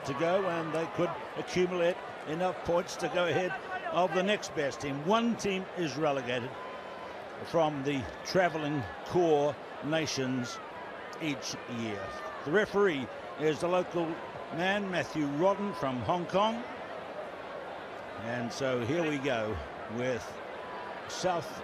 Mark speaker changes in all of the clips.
Speaker 1: to go, and they could accumulate enough points to go ahead of the next best team. One team is relegated from the travelling core nations each year. The referee is the local man, Matthew Rodden from Hong Kong. And so here we go with South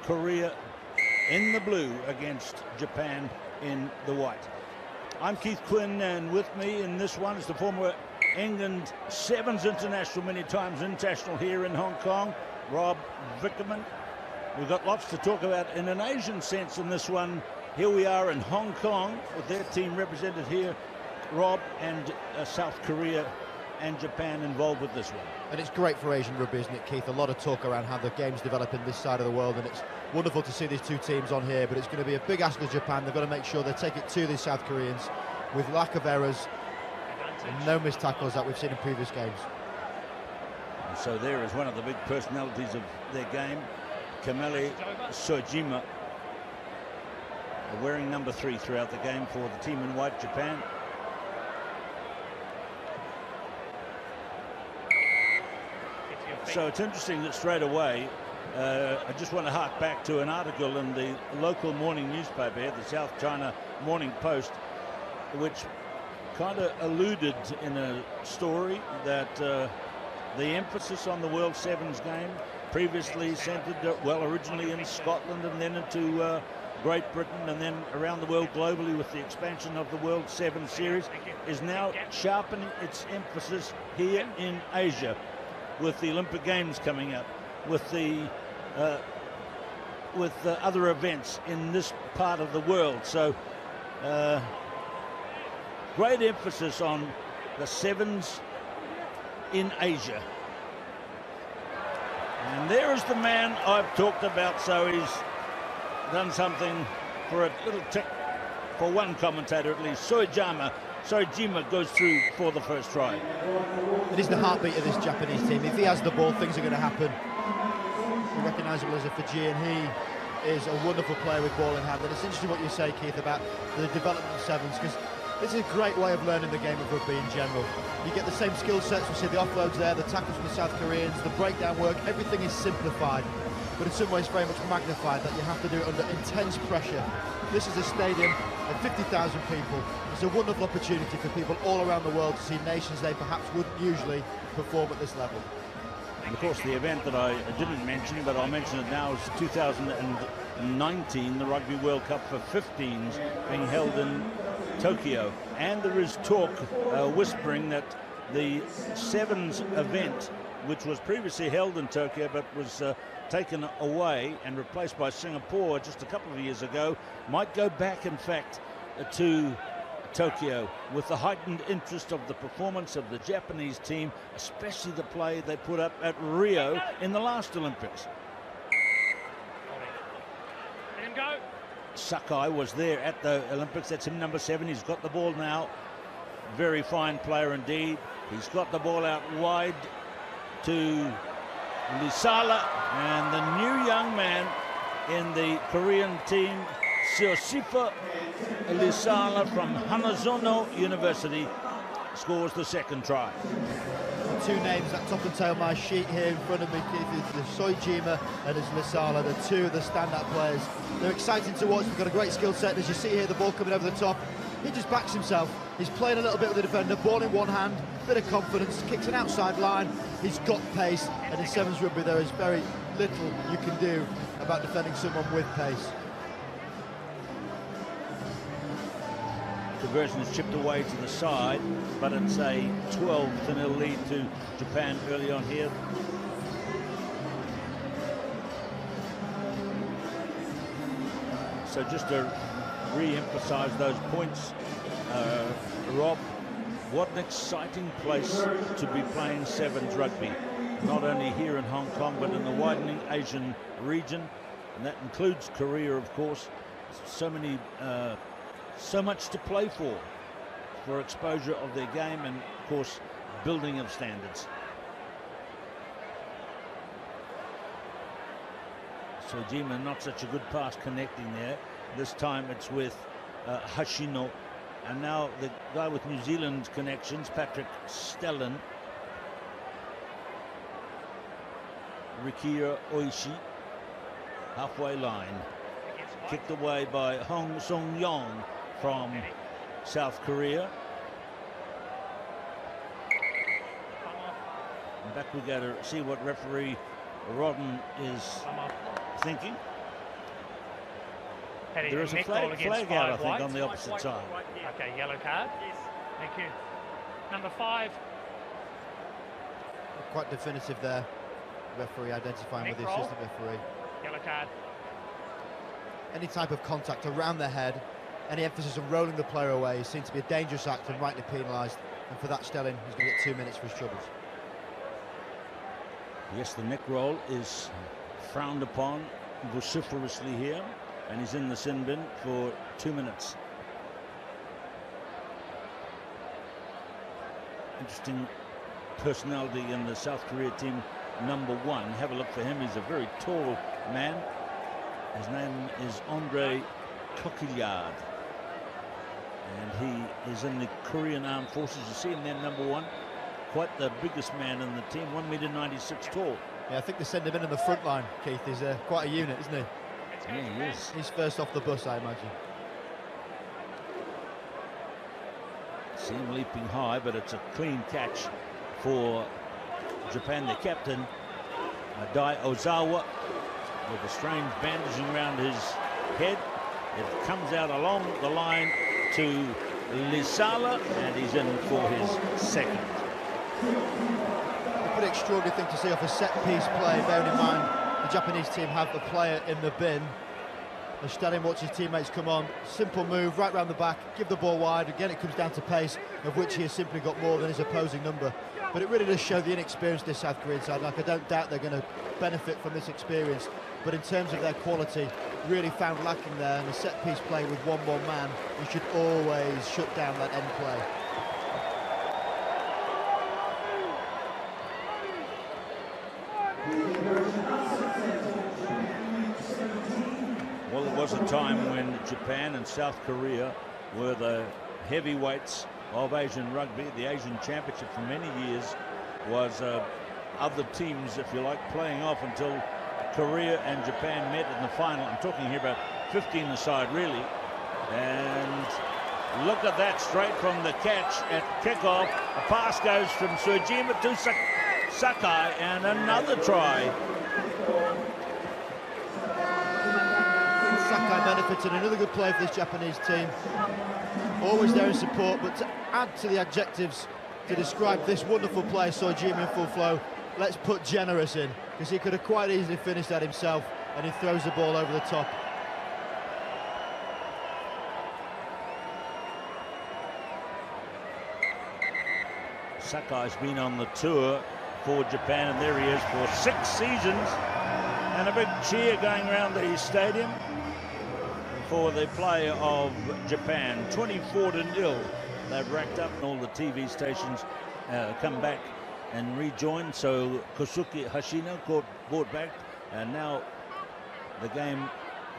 Speaker 1: Korea in the blue against Japan in the white. I'm Keith Quinn, and with me in this one is the former England Sevens international, many times international here in Hong Kong, Rob Vickerman. We've got lots to talk about in an Asian sense in this one. Here we are in Hong Kong with their team represented here, Rob, and South Korea and Japan involved with this one.
Speaker 2: And it's great for Asian rugby, isn't it, Keith? A lot of talk around how the game's developing this side of the world, and it's wonderful to see these two teams on here, but it's going to be a big ask of Japan. They've got to make sure they take it to the South Koreans with lack of errors and no missed tackles that we've seen in previous games.
Speaker 1: And so there is one of the big personalities of their game, Kamele Sojima, wearing number 3 throughout the game for the team in white, Japan. So it's interesting that straight away, I just want to hark back to an article in the local morning newspaper here, the South China Morning Post, which kind of alluded in a story that the emphasis on the World Sevens game, previously centred, originally in Scotland and then into Great Britain and then around the world globally with the expansion of the World Sevens series, is now sharpening its emphasis here in Asia, with the Olympic Games coming up, with the other events in this part of the world. So great emphasis on the sevens in Asia. And there is the man I've talked about. So he's done something for a little tick for one commentator at least. Sojima goes through for the first try.
Speaker 2: It is the heartbeat of this Japanese team. If he has the ball, things are going to happen. Recognisable as a Fijian, he is a wonderful player with ball in hand. And it's interesting what you say, Keith, about the development of sevens, because this is a great way of learning the game of rugby in general. You get the same skill sets. We see the offloads there, the tackles from the South Koreans, the breakdown work. Everything is simplified, but in some ways very much magnified, that you have to do it under intense pressure. This is a stadium of 50,000 people. It's a wonderful opportunity for people all around the world to see nations they perhaps wouldn't usually perform at this level.
Speaker 1: And of course, the event that I didn't mention, but I'll mention it now, is 2019, the Rugby World Cup for 15s being held in Tokyo. And there is talk, whispering, that the sevens event, which was previously held in Tokyo but was taken away and replaced by Singapore just a couple of years ago, might go back, in fact, to Tokyo, with the heightened interest of the performance of the Japanese team, especially the play they put up at Rio in the last Olympics.
Speaker 3: Let him go.
Speaker 1: Sakai was there at the Olympics. That's him, number 7. He's got the ball now. Very fine player indeed. He's got the ball out wide to Lisala, and the new young man in the Korean team, Siosifa Lisala from Hanazono University, scores the second try.
Speaker 2: Two names at top and tail my sheet here in front of me, Keith, is Sojima and is Lisala, the two of the standout players. They're exciting to watch. They've got a great skill set. As you see here, the ball coming over the top. He just backs himself. He's playing a little bit with the defender, ball in one hand, bit of confidence, kicks an outside line. He's got pace, and in sevens rugby there is very little you can do about defending someone with pace.
Speaker 1: Conversion is chipped away to the side, but it's a 12-0 lead to Japan early on here. So just to re-emphasize those points, Rob, what an exciting place to be playing sevens rugby, not only here in Hong Kong but in the widening Asian region, and that includes Korea, of course. So much to play for exposure of their game and, of course, building of standards. Sojima, not such a good pass connecting there. This time it's with Hashino And now the guy with New Zealand connections, Patrick Stellan. Rikia Oishi, halfway line. Kicked away by Hong Sung-yong from South Korea. And back we go to see what referee Rodden is thinking. There is a flag out, I think, on the opposite side.
Speaker 3: Okay, yellow card. Thank you. Number 5.
Speaker 2: Quite definitive there. Referee identifying with the assistant referee.
Speaker 3: Yellow card.
Speaker 2: Any type of contact around the head, any emphasis on rolling the player away seems to be a dangerous act and rightly penalised. And for that, Stellan, he's going to get 2 minutes for his troubles.
Speaker 1: Yes, the neck roll is frowned upon vociferously here, and he's in the sin bin for 2 minutes. Interesting personality in the South Korea team, number 1. Have a look for him. He's a very tall man. His name is Andre Tokilyard, and he is in the Korean Armed Forces. You see him there, number 1. Quite the biggest man in the team, 1.96 meters tall.
Speaker 2: Yeah, I think they send him in the front line, Keith. He's quite a unit, isn't he?
Speaker 1: Yeah, he is.
Speaker 2: He's first off the bus, I imagine.
Speaker 1: See him leaping high, but it's a clean catch for Japan. The captain, Dai Ozawa, with a strange bandaging around his head. It comes out along the line to Lisala, and he's in for his second.
Speaker 2: A pretty extraordinary thing to see off a set-piece play, bearing in mind the Japanese team have the player in the bin. As Stellan watches his teammates come on, simple move, right round the back, give the ball wide. Again, it comes down to pace, of which he has simply got more than his opposing number. But it really does show the inexperience of this South Korean side. Like, I don't doubt they're going to benefit from this experience, but in terms of their quality, really found lacking there. And a set-piece play with one more man, you should always shut down that end play.
Speaker 1: Well, there was a time when Japan and South Korea were the heavyweights of Asian rugby. The Asian Championship for many years was other teams, if you like, playing off until Korea and Japan met in the final. I'm talking here about 15 aside, really. And look at that, straight from the catch at kickoff. A pass goes from Sujima to Sakai, and another try.
Speaker 2: Sakai benefited, another good play for this Japanese team. Always there in support, but to add to the adjectives to describe this wonderful play, Sojima in full flow, let's put generous in, because he could have quite easily finished that himself, and he throws the ball over the top.
Speaker 1: Sakai's been on the tour for Japan, and there he is for 6 seasons, and a big cheer going around the stadium for the play of Japan. 24-0 they've racked up, and all the TV stations come back and rejoin. So Kosuke Hashino brought back, and now the game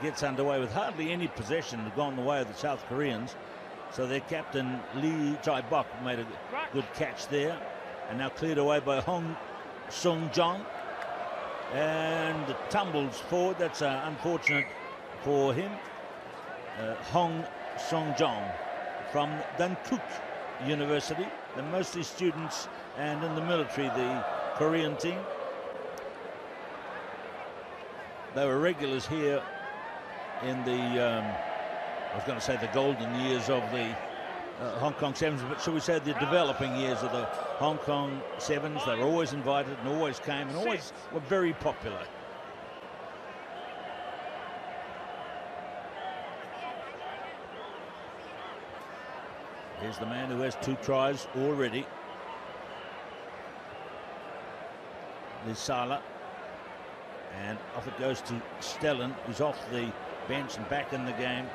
Speaker 1: gets underway with hardly any possession gone the way of the South Koreans. So their captain Lee Jae-bok made a good catch there, and now cleared away by Hong Sung-jong, and tumbles forward. That's unfortunate for him. Hong Sung-jong from Dankook University. They're mostly students and in the military, the Korean team. They were regulars here in the, I was going to say the golden years of the Hong Kong Sevens, but shall we say the developing years of the Hong Kong Sevens. They were always invited and always came and always were very popular. Here's the man who has 2 tries already. Lisala. And off it goes to Stellan, who's off the bench and back in the game.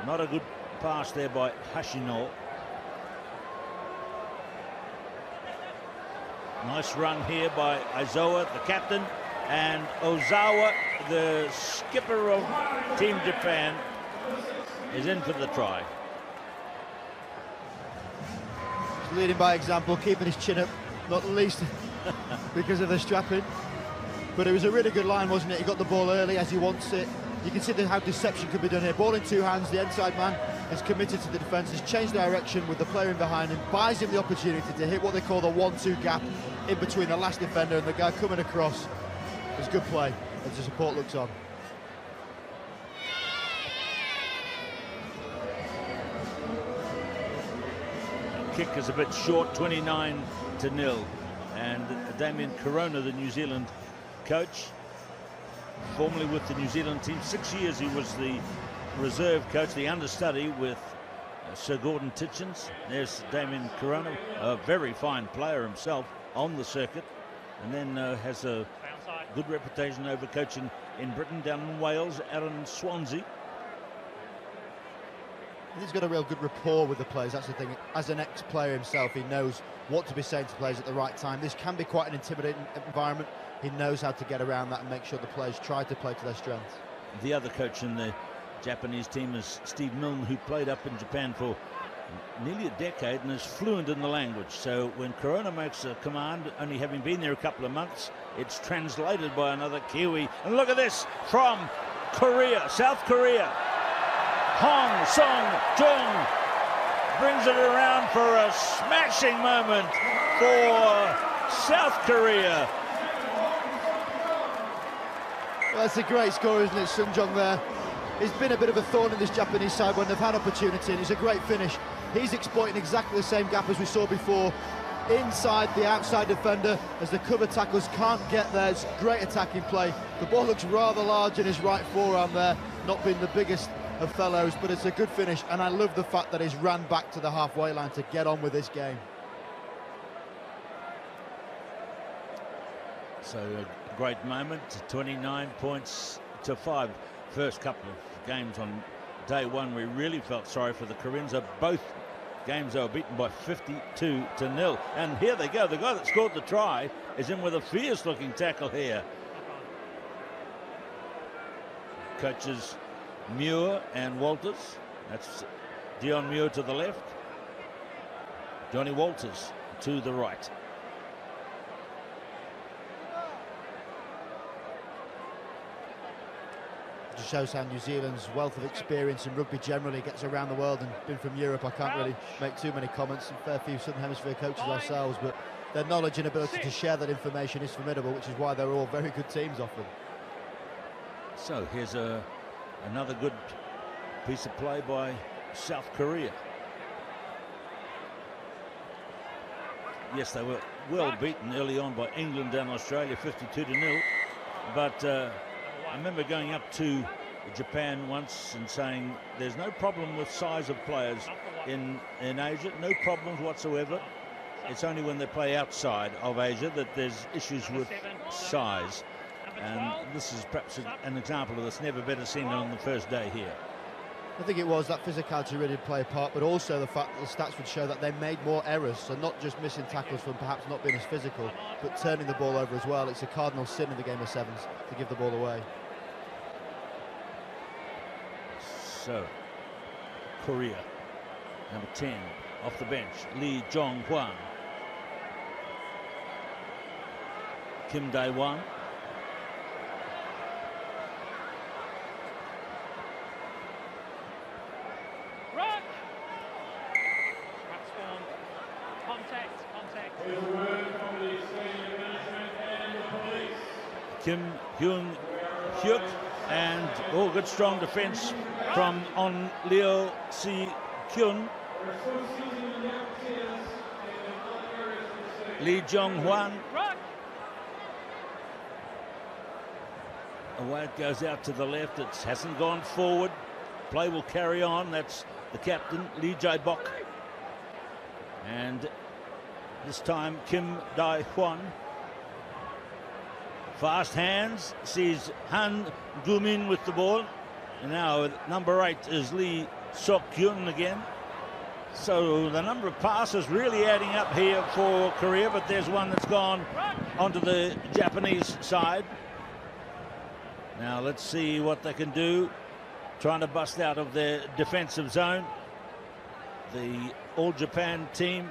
Speaker 1: Not a good pass there by Hashino. Nice run here by Aizawa, the captain, and Ozawa, the skipper of Team Japan, is in for the try.
Speaker 2: leading by example, keeping his chin up, not least because of the strapping. But it was a really good line, wasn't it? He got the ball early as he wants it. You can see how deception can be done here. Ball in two hands, the inside man is committed to the defence, has changed direction with the player in behind him, buys him the opportunity to hit what they call the 1-2 gap in between the last defender and the guy coming across. It's good play as the support looks on.
Speaker 1: Kick is a bit short, 29-0, and Damien Corona, the New Zealand coach, formerly with the New Zealand team, 6 years he was the reserve coach, the understudy with Sir Gordon Titchens. There's Damien Corona, a very fine player himself on the circuit, and then has a good reputation over coaching in Britain, down in Wales, out in Swansea.
Speaker 2: He's got a real good rapport with the players, that's the thing. As an ex-player himself, he knows what to be saying to players at the right time. This can be quite an intimidating environment. He knows how to get around that and make sure the players try to play to their strengths.
Speaker 1: The other coach in the Japanese team is Steve Milne, who played up in Japan for nearly a decade and is fluent in the language. So when Corona makes a command, only having been there a couple of months, it's translated by another Kiwi. And look at this from Korea, South Korea. Hong Sung-jung brings it around for a smashing moment for South Korea.
Speaker 2: Well, that's a great score, isn't it? Sung-jung there. He's been a bit of a thorn in this Japanese side when they've had opportunity, and it's a great finish. He's exploiting exactly the same gap as we saw before. Inside the outside defender, as the cover tacklers can't get there. It's great attacking play. The ball looks rather large in his right forearm there, not being the biggest of fellows, but it's a good finish, and I love the fact that he's ran back to the halfway line to get on with this game.
Speaker 1: So a great moment, 29 points to 5. First couple of games on day one, we really felt sorry for the Koreans. Both games they were beaten by 52-0. And here they go. The guy that scored the try is in with a fierce looking tackle here. Coaches Muir and Walters. That's Dion Muir to the left, Johnny Walters to the right.
Speaker 2: Just shows how New Zealand's wealth of experience in rugby generally gets around the world, and been from Europe, I can't really make too many comments. A fair few Southern Hemisphere coaches ourselves, but their knowledge and ability to share that information is formidable, which is why they're all very good teams often.
Speaker 1: So here's another good piece of play by South Korea. Yes, they were well beaten early on by England and Australia, 52-0. But I remember going up to Japan once and saying there's no problem with size of players in Asia, no problems whatsoever. It's only when they play outside of Asia that there's issues with size. And this is perhaps an example of this. Never better seen on the first day here.
Speaker 2: I think it was that physicality really did play a part, but also the fact that the stats would show that they made more errors, so not just missing tackles from perhaps not being as physical, but turning the ball over as well. It's a cardinal sin in the game of sevens to give the ball away.
Speaker 1: So, Korea, number 10, off the bench, Lee Jong-hwan. Kim Dae-won. Kim Hyun-hyuk, and good strong defense from On Leo Si-kyun. Lee Jong-hwan. Away it goes out to the left. It hasn't gone forward. Play will carry on. That's the captain, Lee Jae-bok. And this time Kim Dae-hwan. Fast hands, sees Han Gu-min with the ball. And now number 8 is Lee Sok-kyun again. So the number of passes really adding up here for Korea, but there's one that's gone onto the Japanese side. Now let's see what they can do, trying to bust out of their defensive zone. The All Japan team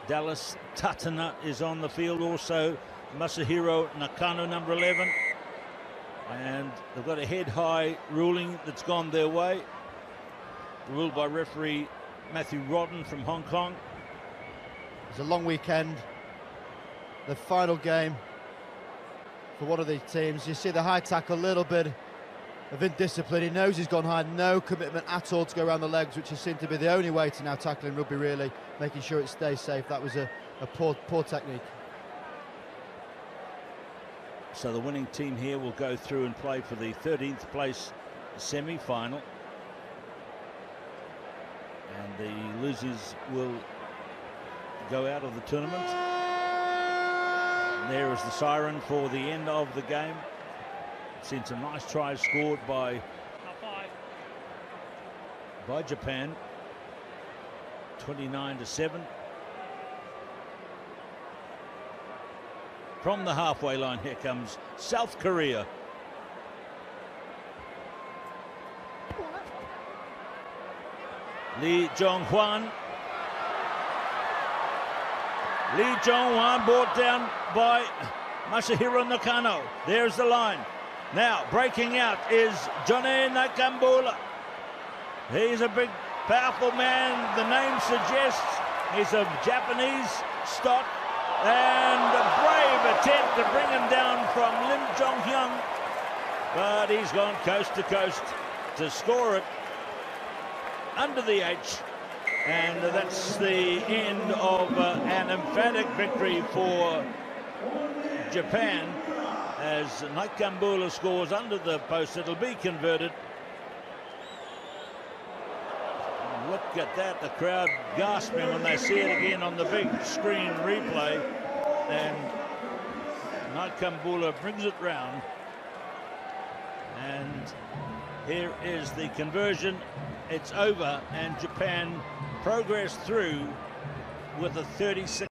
Speaker 1: Dallas Tatana is on the field also. Masahiro Nakano, number 11. And they've got a head-high ruling that's gone their way. Ruled by referee Matthew Rodden from Hong Kong.
Speaker 2: It's a long weekend. The final game for one of these teams. You see the high tackle, a little bit of indiscipline. He knows he's gone high, no commitment at all to go around the legs, which has seemed to be the only way to now tackle in rugby, really, making sure it stays safe. That was a poor technique.
Speaker 1: So the winning team here will go through and play for the 13th place semi-final. And the losers will go out of the tournament. And there is the siren for the end of the game. Seen some nice tries scored by Japan. 29-7. From the halfway line, here comes South Korea. Lee Jong-hwan. Lee Jong-hwan brought down by Masahiro Nakano. There's the line. Now breaking out is Johnny Nakambula. He's a big, powerful man. The name suggests he's of Japanese stock. And a brave attempt to bring him down from Lim Jong-hyun. But he's gone coast to coast to score it under the H. And that's the end of an emphatic victory for Japan. As Nakambula scores under the post, it'll be converted. Look at that, the crowd gasping when they see it again on the big screen replay. And Nakambula brings it round. And here is the conversion. It's over, and Japan progress through with a 36.